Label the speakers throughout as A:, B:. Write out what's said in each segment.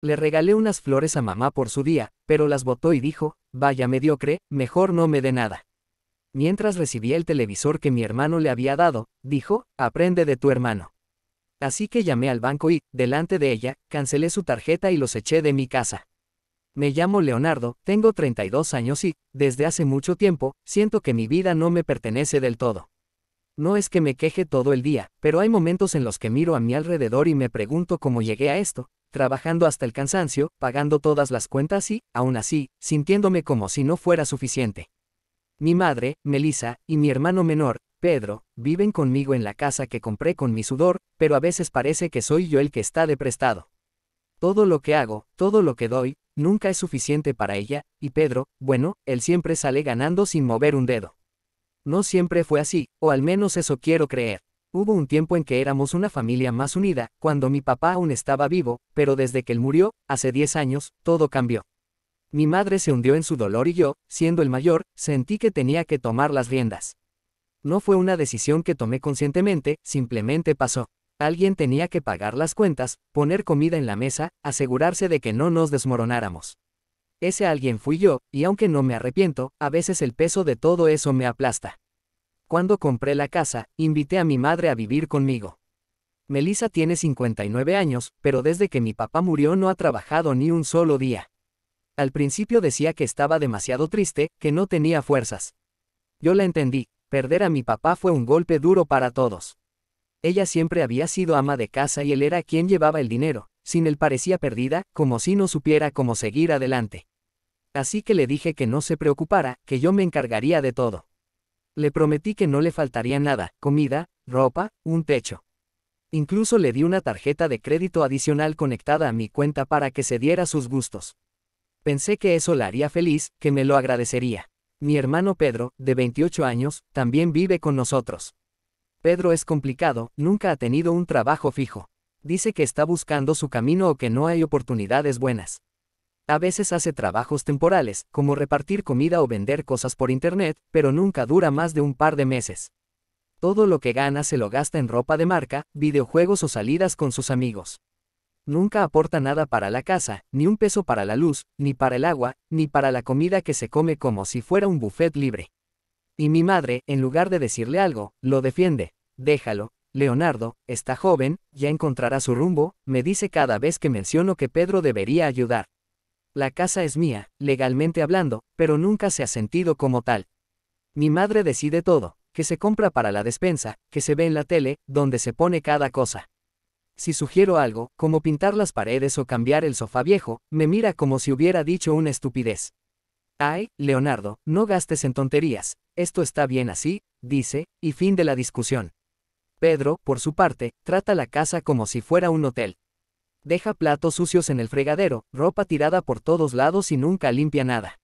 A: Le regalé unas flores a mamá por su día, pero las botó y dijo, vaya mediocre, mejor no me dé nada. Mientras recibía el televisor que mi hermano le había dado, dijo, aprende de tu hermano. Así que llamé al banco y, delante de ella, cancelé su tarjeta y los eché de mi casa. Me llamo Leonardo, tengo 32 años y, desde hace mucho tiempo, siento que mi vida no me pertenece del todo. No es que me queje todo el día, pero hay momentos en los que miro a mi alrededor y me pregunto cómo llegué a esto, trabajando hasta el cansancio, pagando todas las cuentas y, aún así, sintiéndome como si no fuera suficiente. Mi madre, Melissa, y mi hermano menor, Pedro, viven conmigo en la casa que compré con mi sudor, pero a veces parece que soy yo el que está de prestado. Todo lo que hago, todo lo que doy, nunca es suficiente para ella, y Pedro, bueno, él siempre sale ganando sin mover un dedo. No siempre fue así, o al menos eso quiero creer. Hubo un tiempo en que éramos una familia más unida, cuando mi papá aún estaba vivo, pero desde que él murió, hace 10 años, todo cambió. Mi madre se hundió en su dolor y yo, siendo el mayor, sentí que tenía que tomar las riendas. No fue una decisión que tomé conscientemente, simplemente pasó. Alguien tenía que pagar las cuentas, poner comida en la mesa, asegurarse de que no nos desmoronáramos. Ese alguien fui yo, y aunque no me arrepiento, a veces el peso de todo eso me aplasta. Cuando compré la casa, invité a mi madre a vivir conmigo. Melissa tiene 59 años, pero desde que mi papá murió no ha trabajado ni un solo día. Al principio decía que estaba demasiado triste, que no tenía fuerzas. Yo la entendí, perder a mi papá fue un golpe duro para todos. Ella siempre había sido ama de casa y él era quien llevaba el dinero, sin él parecía perdida, como si no supiera cómo seguir adelante. Así que le dije que no se preocupara, que yo me encargaría de todo. Le prometí que no le faltaría nada, comida, ropa, un techo. Incluso le di una tarjeta de crédito adicional conectada a mi cuenta para que se diera sus gustos. Pensé que eso la haría feliz, que me lo agradecería. Mi hermano Pedro, de 28 años, también vive con nosotros. Pedro es complicado, nunca ha tenido un trabajo fijo. Dice que está buscando su camino o que no hay oportunidades buenas. A veces hace trabajos temporales, como repartir comida o vender cosas por internet, pero nunca dura más de un par de meses. Todo lo que gana se lo gasta en ropa de marca, videojuegos o salidas con sus amigos. Nunca aporta nada para la casa, ni un peso para la luz, ni para el agua, ni para la comida que se come como si fuera un buffet libre. Y mi madre, en lugar de decirle algo, lo defiende. Déjalo, Leonardo, está joven, ya encontrará su rumbo, me dice cada vez que menciono que Pedro debería ayudar. La casa es mía, legalmente hablando, pero nunca se ha sentido como tal. Mi madre decide todo, que se compra para la despensa, que se ve en la tele, donde se pone cada cosa. Si sugiero algo, como pintar las paredes o cambiar el sofá viejo, me mira como si hubiera dicho una estupidez. Ay, Leonardo, no gastes en tonterías, esto está bien así, dice, y fin de la discusión. Pedro, por su parte, trata la casa como si fuera un hotel. Deja platos sucios en el fregadero, ropa tirada por todos lados y nunca limpia nada.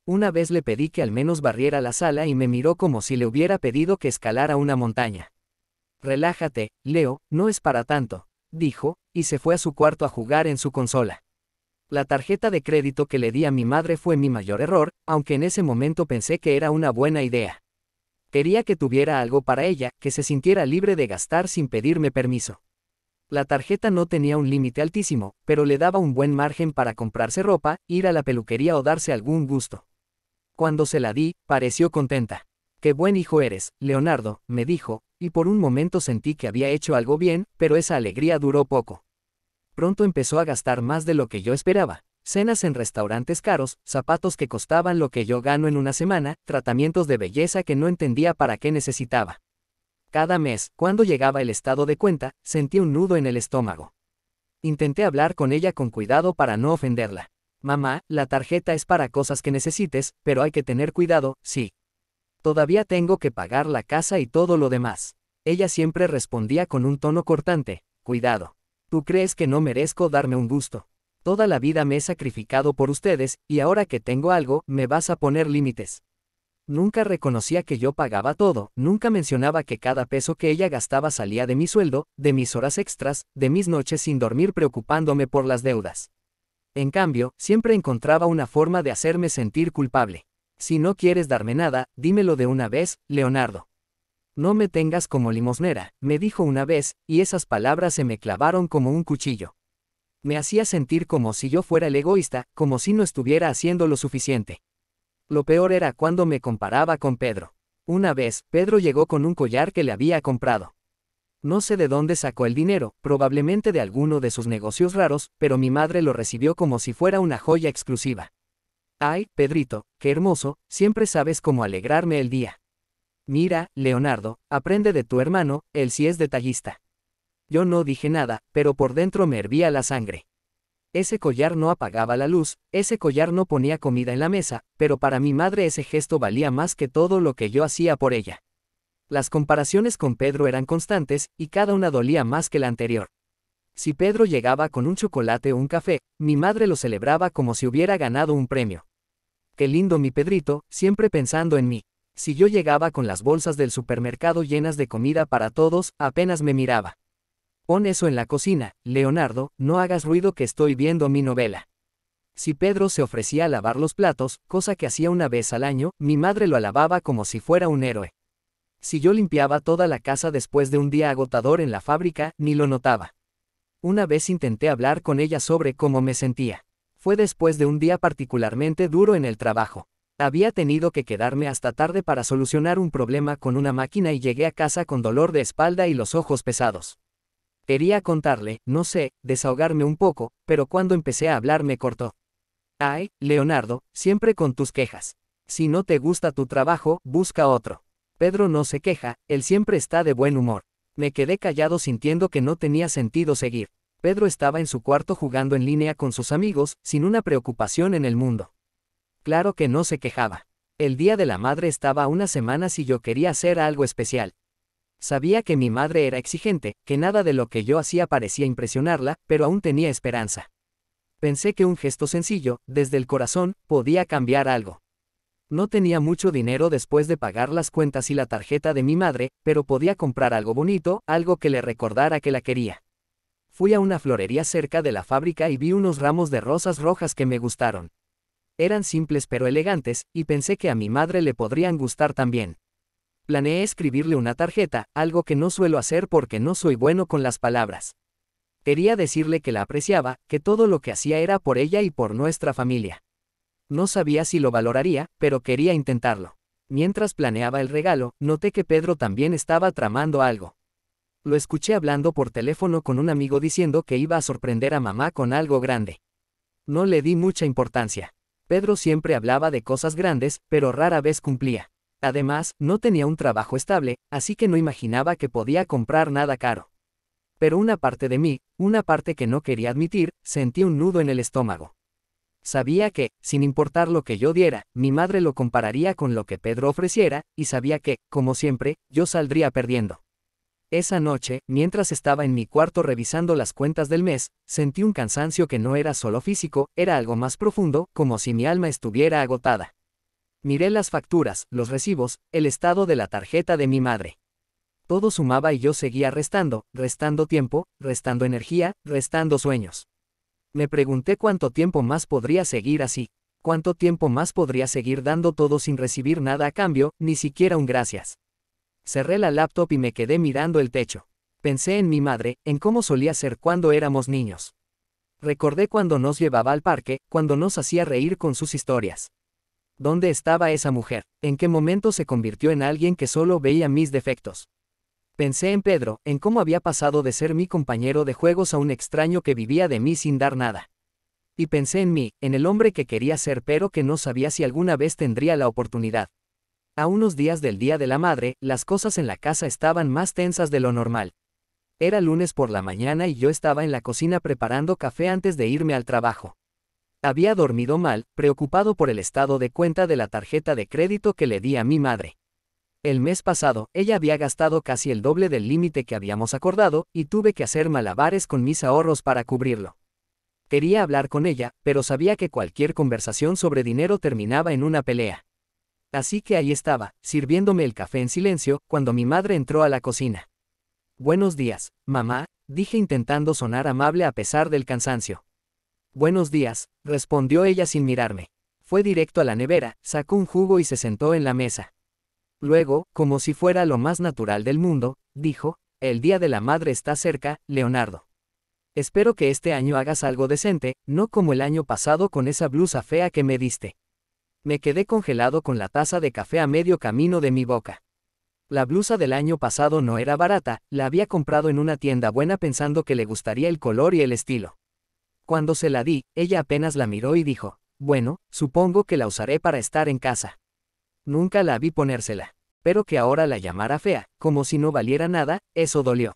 A: Una vez le pedí que al menos barriera la sala y me miró como si le hubiera pedido que escalara una montaña. Relájate, Leo, no es para tanto, dijo, y se fue a su cuarto a jugar en su consola. La tarjeta de crédito que le di a mi madre fue mi mayor error, aunque en ese momento pensé que era una buena idea. Quería que tuviera algo para ella, que se sintiera libre de gastar sin pedirme permiso. La tarjeta no tenía un límite altísimo, pero le daba un buen margen para comprarse ropa, ir a la peluquería o darse algún gusto. Cuando se la di, pareció contenta. «Qué buen hijo eres, Leonardo», me dijo, y por un momento sentí que había hecho algo bien, pero esa alegría duró poco. Pronto empezó a gastar más de lo que yo esperaba. Cenas en restaurantes caros, zapatos que costaban lo que yo gano en una semana, tratamientos de belleza que no entendía para qué necesitaba. Cada mes, cuando llegaba el estado de cuenta, sentí un nudo en el estómago. Intenté hablar con ella con cuidado para no ofenderla. «Mamá, la tarjeta es para cosas que necesites, pero hay que tener cuidado, sí. Todavía tengo que pagar la casa y todo lo demás». Ella siempre respondía con un tono cortante: «Cuidado. ¿Tú crees que no merezco darme un gusto? Toda la vida me he sacrificado por ustedes, y ahora que tengo algo, me vas a poner límites». Nunca reconocía que yo pagaba todo, nunca mencionaba que cada peso que ella gastaba salía de mi sueldo, de mis horas extras, de mis noches sin dormir preocupándome por las deudas. En cambio, siempre encontraba una forma de hacerme sentir culpable. «Si no quieres darme nada, dímelo de una vez, Leonardo. No me tengas como limosnera», me dijo una vez, y esas palabras se me clavaron como un cuchillo. Me hacía sentir como si yo fuera el egoísta, como si no estuviera haciendo lo suficiente. Lo peor era cuando me comparaba con Pedro. Una vez, Pedro llegó con un collar que le había comprado. No sé de dónde sacó el dinero, probablemente de alguno de sus negocios raros, pero mi madre lo recibió como si fuera una joya exclusiva. Ay, Pedrito, qué hermoso, siempre sabes cómo alegrarme el día. Mira, Leonardo, aprende de tu hermano, él sí es detallista. Yo no dije nada, pero por dentro me hervía la sangre. Ese collar no apagaba la luz, ese collar no ponía comida en la mesa, pero para mi madre ese gesto valía más que todo lo que yo hacía por ella. Las comparaciones con Pedro eran constantes, y cada una dolía más que la anterior. Si Pedro llegaba con un chocolate o un café, mi madre lo celebraba como si hubiera ganado un premio. Qué lindo mi Pedrito, siempre pensando en mí. Si yo llegaba con las bolsas del supermercado llenas de comida para todos, apenas me miraba. Pon eso en la cocina, Leonardo, no hagas ruido que estoy viendo mi novela. Si Pedro se ofrecía a lavar los platos, cosa que hacía una vez al año, mi madre lo alababa como si fuera un héroe. Si yo limpiaba toda la casa después de un día agotador en la fábrica, ni lo notaba. Una vez intenté hablar con ella sobre cómo me sentía. Fue después de un día particularmente duro en el trabajo. Había tenido que quedarme hasta tarde para solucionar un problema con una máquina y llegué a casa con dolor de espalda y los ojos pesados. Quería contarle, no sé, desahogarme un poco, pero cuando empecé a hablar me cortó. Ay, Leonardo, siempre con tus quejas. Si no te gusta tu trabajo, busca otro. Pedro no se queja, él siempre está de buen humor. Me quedé callado sintiendo que no tenía sentido seguir. Pedro estaba en su cuarto jugando en línea con sus amigos, sin una preocupación en el mundo. Claro que no se quejaba. El Día de la Madre estaba a unas semanas y yo quería hacer algo especial. Sabía que mi madre era exigente, que nada de lo que yo hacía parecía impresionarla, pero aún tenía esperanza. Pensé que un gesto sencillo, desde el corazón, podía cambiar algo. No tenía mucho dinero después de pagar las cuentas y la tarjeta de mi madre, pero podía comprar algo bonito, algo que le recordara que la quería. Fui a una florería cerca de la fábrica y vi unos ramos de rosas rojas que me gustaron. Eran simples pero elegantes, y pensé que a mi madre le podrían gustar también. Planeé escribirle una tarjeta, algo que no suelo hacer porque no soy bueno con las palabras. Quería decirle que la apreciaba, que todo lo que hacía era por ella y por nuestra familia. No sabía si lo valoraría, pero quería intentarlo. Mientras planeaba el regalo, noté que Pedro también estaba tramando algo. Lo escuché hablando por teléfono con un amigo diciendo que iba a sorprender a mamá con algo grande. No le di mucha importancia. Pedro siempre hablaba de cosas grandes, pero rara vez cumplía. Además, no tenía un trabajo estable, así que no imaginaba que podía comprar nada caro. Pero una parte de mí, una parte que no quería admitir, sentí un nudo en el estómago. Sabía que, sin importar lo que yo diera, mi madre lo compararía con lo que Pedro ofreciera, y sabía que, como siempre, yo saldría perdiendo. Esa noche, mientras estaba en mi cuarto revisando las cuentas del mes, sentí un cansancio que no era solo físico, era algo más profundo, como si mi alma estuviera agotada. Miré las facturas, los recibos, el estado de la tarjeta de mi madre. Todo sumaba y yo seguía restando tiempo, restando energía, restando sueños. Me pregunté cuánto tiempo más podría seguir así, cuánto tiempo más podría seguir dando todo sin recibir nada a cambio, ni siquiera un gracias. Cerré la laptop y me quedé mirando el techo. Pensé en mi madre, en cómo solía ser cuando éramos niños. Recordé cuando nos llevaba al parque, cuando nos hacía reír con sus historias. ¿Dónde estaba esa mujer? ¿En qué momento se convirtió en alguien que solo veía mis defectos? Pensé en Pedro, en cómo había pasado de ser mi compañero de juegos a un extraño que vivía de mí sin dar nada. Y pensé en mí, en el hombre que quería ser pero que no sabía si alguna vez tendría la oportunidad. A unos días del Día de la Madre, las cosas en la casa estaban más tensas de lo normal. Era lunes por la mañana y yo estaba en la cocina preparando café antes de irme al trabajo. Había dormido mal, preocupado por el estado de cuenta de la tarjeta de crédito que le di a mi madre. El mes pasado, ella había gastado casi el doble del límite que habíamos acordado, y tuve que hacer malabares con mis ahorros para cubrirlo. Quería hablar con ella, pero sabía que cualquier conversación sobre dinero terminaba en una pelea. Así que ahí estaba, sirviéndome el café en silencio, cuando mi madre entró a la cocina. Buenos días, mamá, dije intentando sonar amable a pesar del cansancio. Buenos días, respondió ella sin mirarme. Fue directo a la nevera, sacó un jugo y se sentó en la mesa. Luego, como si fuera lo más natural del mundo, dijo, el Día de la Madre está cerca, Leonardo. Espero que este año hagas algo decente, no como el año pasado con esa blusa fea que me diste. Me quedé congelado con la taza de café a medio camino de mi boca. La blusa del año pasado no era barata, la había comprado en una tienda buena pensando que le gustaría el color y el estilo. Cuando se la di, ella apenas la miró y dijo, bueno, supongo que la usaré para estar en casa. Nunca la vi ponérsela. Pero que ahora la llamara fea, como si no valiera nada, eso dolió.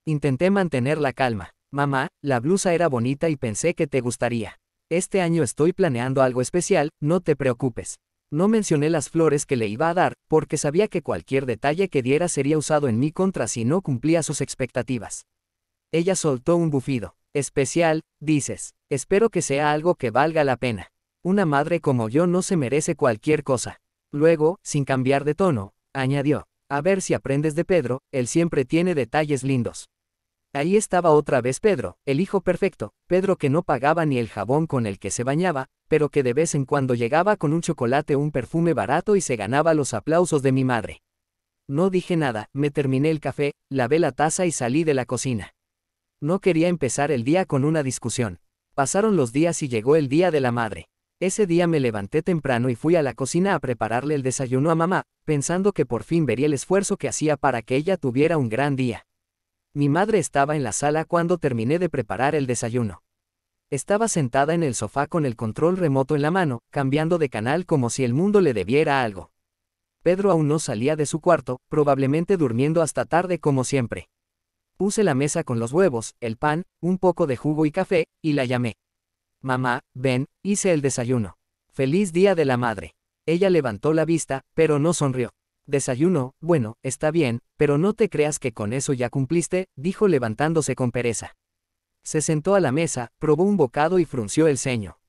A: Intenté mantener la calma. Mamá, la blusa era bonita y pensé que te gustaría. Este año estoy planeando algo especial, no te preocupes. No mencioné las flores que le iba a dar, porque sabía que cualquier detalle que diera sería usado en mi contra si no cumplía sus expectativas. Ella soltó un bufido. Especial, dices. Espero que sea algo que valga la pena. Una madre como yo no se merece cualquier cosa. Luego, sin cambiar de tono, añadió, a ver si aprendes de Pedro, él siempre tiene detalles lindos. Ahí estaba otra vez Pedro, el hijo perfecto, Pedro que no pagaba ni el jabón con el que se bañaba, pero que de vez en cuando llegaba con un chocolate o un perfume barato y se ganaba los aplausos de mi madre. No dije nada, me terminé el café, lavé la taza y salí de la cocina. No quería empezar el día con una discusión. Pasaron los días y llegó el día de la madre. Ese día me levanté temprano y fui a la cocina a prepararle el desayuno a mamá, pensando que por fin vería el esfuerzo que hacía para que ella tuviera un gran día. Mi madre estaba en la sala cuando terminé de preparar el desayuno. Estaba sentada en el sofá con el control remoto en la mano, cambiando de canal como si el mundo le debiera algo. Pedro aún no salía de su cuarto, probablemente durmiendo hasta tarde como siempre. Puse la mesa con los huevos, el pan, un poco de jugo y café, y la llamé. Mamá, ven, hice el desayuno. Feliz Día de la Madre. Ella levantó la vista, pero no sonrió. Desayuno, bueno, está bien, pero no te creas que con eso ya cumpliste, dijo levantándose con pereza. Se sentó a la mesa, probó un bocado y frunció el ceño.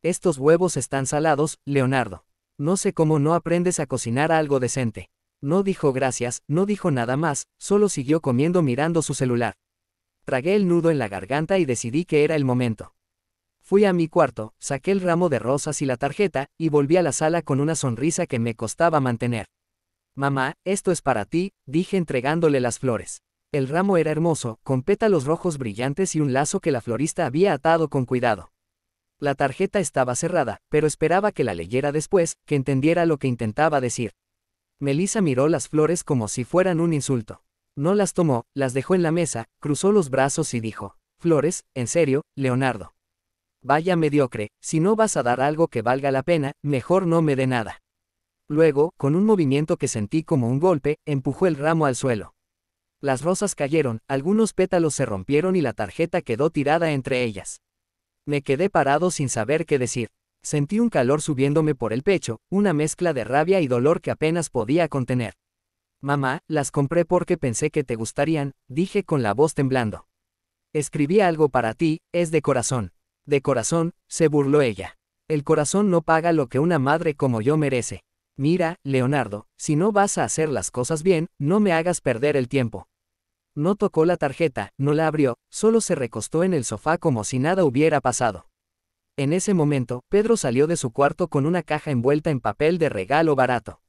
A: Estos huevos están salados, Leonardo. No sé cómo no aprendes a cocinar algo decente. No dijo gracias, no dijo nada más, solo siguió comiendo mirando su celular. Tragué el nudo en la garganta y decidí que era el momento. Fui a mi cuarto, saqué el ramo de rosas y la tarjeta, y volví a la sala con una sonrisa que me costaba mantener. Mamá, esto es para ti, dije entregándole las flores. El ramo era hermoso, con pétalos rojos brillantes y un lazo que la florista había atado con cuidado. La tarjeta estaba cerrada, pero esperaba que la leyera después, que entendiera lo que intentaba decir. Melissa miró las flores como si fueran un insulto. No las tomó, las dejó en la mesa, cruzó los brazos y dijo, «Flores, en serio, Leonardo. Vaya mediocre, si no vas a dar algo que valga la pena, mejor no me dé nada». Luego, con un movimiento que sentí como un golpe, empujó el ramo al suelo. Las rosas cayeron, algunos pétalos se rompieron y la tarjeta quedó tirada entre ellas. Me quedé parado sin saber qué decir. Sentí un calor subiéndome por el pecho, una mezcla de rabia y dolor que apenas podía contener. Mamá, las compré porque pensé que te gustarían, dije con la voz temblando. Escribí algo para ti, es de corazón. De corazón, se burló ella. El corazón no paga lo que una madre como yo merece. Mira, Leonardo, si no vas a hacer las cosas bien, no me hagas perder el tiempo. No tocó la tarjeta, no la abrió, solo se recostó en el sofá como si nada hubiera pasado. En ese momento, Pedro salió de su cuarto con una caja envuelta en papel de regalo barato.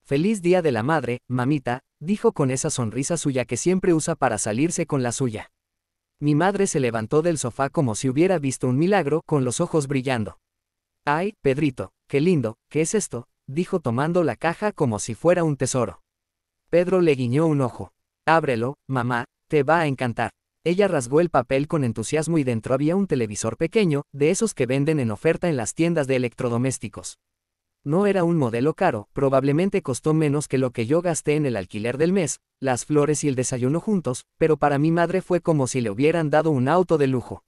A: Feliz Día de la Madre, mamita, dijo con esa sonrisa suya que siempre usa para salirse con la suya. Mi madre se levantó del sofá como si hubiera visto un milagro, con los ojos brillando. Ay, Pedrito, qué lindo, ¿qué es esto?, dijo tomando la caja como si fuera un tesoro. Pedro le guiñó un ojo. Ábrelo, mamá, te va a encantar. Ella rasgó el papel con entusiasmo y dentro había un televisor pequeño, de esos que venden en oferta en las tiendas de electrodomésticos. No era un modelo caro, probablemente costó menos que lo que yo gasté en el alquiler del mes, las flores y el desayuno juntos, pero para mi madre fue como si le hubieran dado un auto de lujo.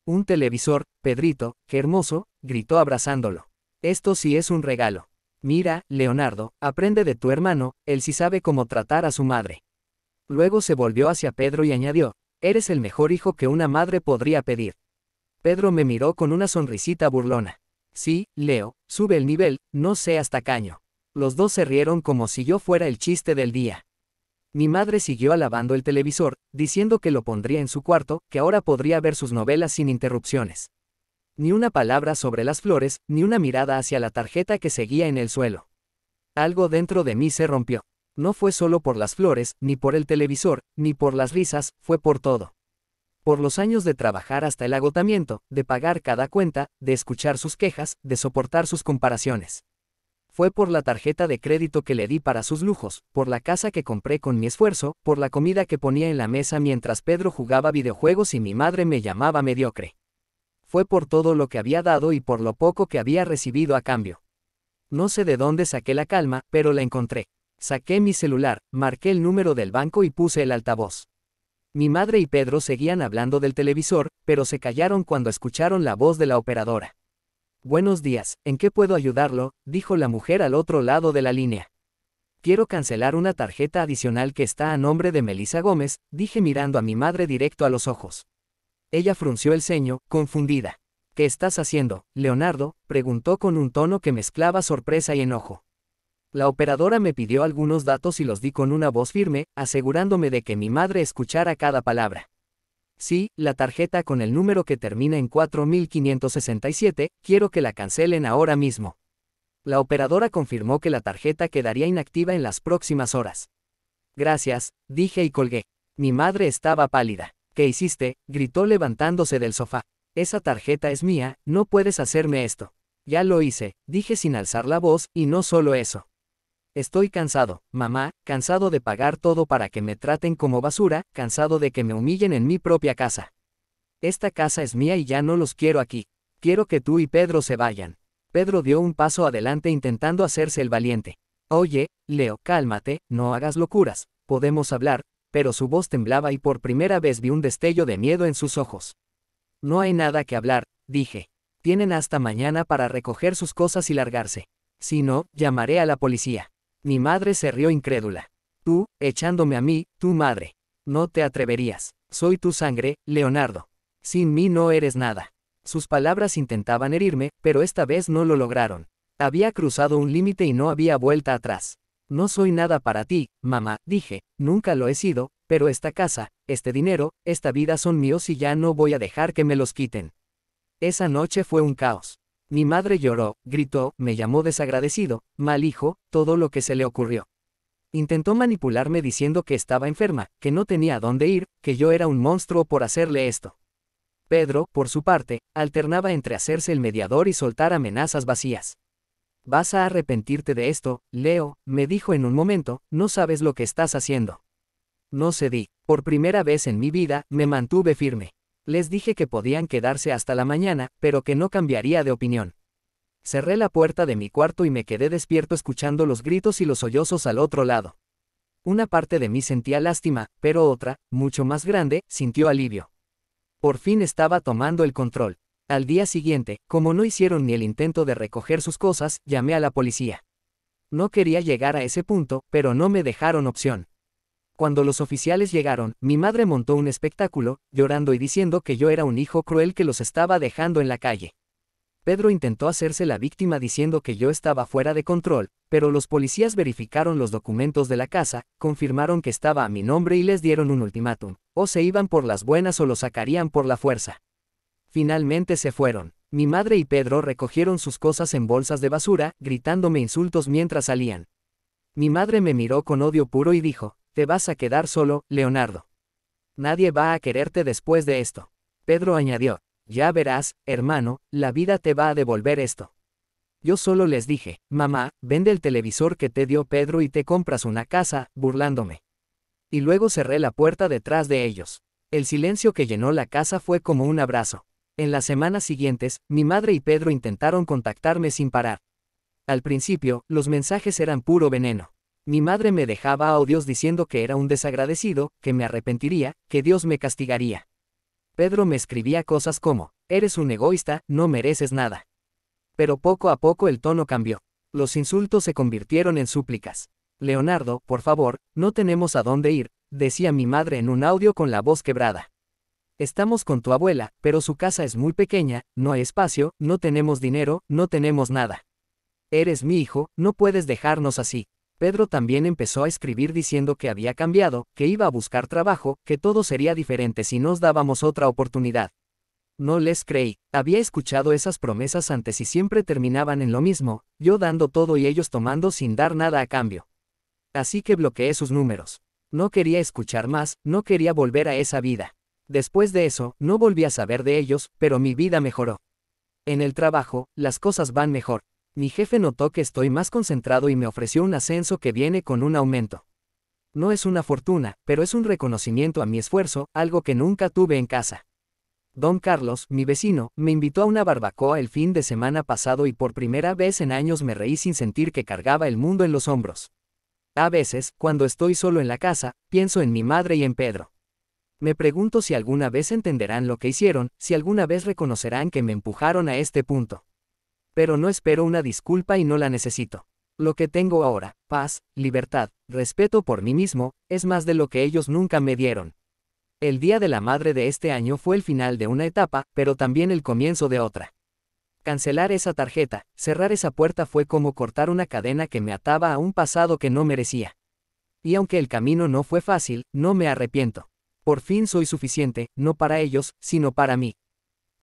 A: Un televisor, Pedrito, qué hermoso, gritó abrazándolo. Esto sí es un regalo. Mira, Leonardo, aprende de tu hermano, él sí sabe cómo tratar a su madre. Luego se volvió hacia Pedro y añadió, eres el mejor hijo que una madre podría pedir. Pedro me miró con una sonrisita burlona. Sí, Leo, sube el nivel, no seas tacaño. Los dos se rieron como si yo fuera el chiste del día. Mi madre siguió alabando el televisor, diciendo que lo pondría en su cuarto, que ahora podría ver sus novelas sin interrupciones. Ni una palabra sobre las flores, ni una mirada hacia la tarjeta que seguía en el suelo. Algo dentro de mí se rompió. No fue solo por las flores, ni por el televisor, ni por las risas, fue por todo. Por los años de trabajar hasta el agotamiento, de pagar cada cuenta, de escuchar sus quejas, de soportar sus comparaciones. Fue por la tarjeta de crédito que le di para sus lujos, por la casa que compré con mi esfuerzo, por la comida que ponía en la mesa mientras Pedro jugaba videojuegos y mi madre me llamaba mediocre. Fue por todo lo que había dado y por lo poco que había recibido a cambio. No sé de dónde saqué la calma, pero la encontré. Saqué mi celular, marqué el número del banco y puse el altavoz. Mi madre y Pedro seguían hablando del televisor, pero se callaron cuando escucharon la voz de la operadora. Buenos días, ¿en qué puedo ayudarlo?, dijo la mujer al otro lado de la línea. Quiero cancelar una tarjeta adicional que está a nombre de Melissa Gómez, dije mirando a mi madre directo a los ojos. Ella frunció el ceño, confundida. ¿Qué estás haciendo, Leonardo?, preguntó con un tono que mezclaba sorpresa y enojo. La operadora me pidió algunos datos y los di con una voz firme, asegurándome de que mi madre escuchara cada palabra. Sí, la tarjeta con el número que termina en 4567, quiero que la cancelen ahora mismo. La operadora confirmó que la tarjeta quedaría inactiva en las próximas horas. Gracias, dije y colgué. Mi madre estaba pálida. ¿Qué hiciste?, gritó levantándose del sofá. Esa tarjeta es mía, no puedes hacerme esto. Ya lo hice, dije sin alzar la voz, y no solo eso. Estoy cansado, mamá, cansado de pagar todo para que me traten como basura, cansado de que me humillen en mi propia casa. Esta casa es mía y ya no los quiero aquí. Quiero que tú y Pedro se vayan. Pedro dio un paso adelante intentando hacerse el valiente. Oye, Leo, cálmate, no hagas locuras, podemos hablar, pero su voz temblaba y por primera vez vi un destello de miedo en sus ojos. No hay nada que hablar, dije. Tienen hasta mañana para recoger sus cosas y largarse. Si no, llamaré a la policía. Mi madre se rió incrédula. Tú, echándome a mí, tu madre. No te atreverías. Soy tu sangre, Leonardo. Sin mí no eres nada. Sus palabras intentaban herirme, pero esta vez no lo lograron. Había cruzado un límite y no había vuelta atrás. No soy nada para ti, mamá, dije, nunca lo he sido, pero esta casa, este dinero, esta vida son míos y ya no voy a dejar que me los quiten. Esa noche fue un caos. Mi madre lloró, gritó, me llamó desagradecido, mal hijo, todo lo que se le ocurrió. Intentó manipularme diciendo que estaba enferma, que no tenía a dónde ir, que yo era un monstruo por hacerle esto. Pedro, por su parte, alternaba entre hacerse el mediador y soltar amenazas vacías. Vas a arrepentirte de esto, Leo, me dijo en un momento, no sabes lo que estás haciendo. No cedí. Por primera vez en mi vida, me mantuve firme. Les dije que podían quedarse hasta la mañana, pero que no cambiaría de opinión. Cerré la puerta de mi cuarto y me quedé despierto escuchando los gritos y los sollozos al otro lado. Una parte de mí sentía lástima, pero otra, mucho más grande, sintió alivio. Por fin estaba tomando el control. Al día siguiente, como no hicieron ni el intento de recoger sus cosas, llamé a la policía. No quería llegar a ese punto, pero no me dejaron opción. Cuando los oficiales llegaron, mi madre montó un espectáculo, llorando y diciendo que yo era un hijo cruel que los estaba dejando en la calle. Pedro intentó hacerse la víctima diciendo que yo estaba fuera de control, pero los policías verificaron los documentos de la casa, confirmaron que estaba a mi nombre y les dieron un ultimátum, o se iban por las buenas o lo sacarían por la fuerza. Finalmente se fueron. Mi madre y Pedro recogieron sus cosas en bolsas de basura, gritándome insultos mientras salían. Mi madre me miró con odio puro y dijo, te vas a quedar solo, Leonardo. Nadie va a quererte después de esto. Pedro añadió, ya verás, hermano, la vida te va a devolver esto. Yo solo les dije, mamá, vende el televisor que te dio Pedro y te compras una casa, burlándome. Y luego cerré la puerta detrás de ellos. El silencio que llenó la casa fue como un abrazo. En las semanas siguientes, mi madre y Pedro intentaron contactarme sin parar. Al principio, los mensajes eran puro veneno. Mi madre me dejaba audios diciendo que era un desagradecido, que me arrepentiría, que Dios me castigaría. Pedro me escribía cosas como, eres un egoísta, no mereces nada. Pero poco a poco el tono cambió. Los insultos se convirtieron en súplicas. Leonardo, por favor, no tenemos a dónde ir, decía mi madre en un audio con la voz quebrada. Estamos con tu abuela, pero su casa es muy pequeña, no hay espacio, no tenemos dinero, no tenemos nada. Eres mi hijo, no puedes dejarnos así. Pedro también empezó a escribir diciendo que había cambiado, que iba a buscar trabajo, que todo sería diferente si nos dábamos otra oportunidad. No les creí, había escuchado esas promesas antes y siempre terminaban en lo mismo, yo dando todo y ellos tomando sin dar nada a cambio. Así que bloqueé sus números. No quería escuchar más, no quería volver a esa vida. Después de eso, no volví a saber de ellos, pero mi vida mejoró. En el trabajo, las cosas van mejor. Mi jefe notó que estoy más concentrado y me ofreció un ascenso que viene con un aumento. No es una fortuna, pero es un reconocimiento a mi esfuerzo, algo que nunca tuve en casa. Don Carlos, mi vecino, me invitó a una barbacoa el fin de semana pasado y por primera vez en años me reí sin sentir que cargaba el mundo en los hombros. A veces, cuando estoy solo en la casa, pienso en mi madre y en Pedro. Me pregunto si alguna vez entenderán lo que hicieron, si alguna vez reconocerán que me empujaron a este punto. Pero no espero una disculpa y no la necesito. Lo que tengo ahora, paz, libertad, respeto por mí mismo, es más de lo que ellos nunca me dieron. El Día de la Madre de este año fue el final de una etapa, pero también el comienzo de otra. Cancelar esa tarjeta, cerrar esa puerta fue como cortar una cadena que me ataba a un pasado que no merecía. Y aunque el camino no fue fácil, no me arrepiento. Por fin soy suficiente, no para ellos, sino para mí.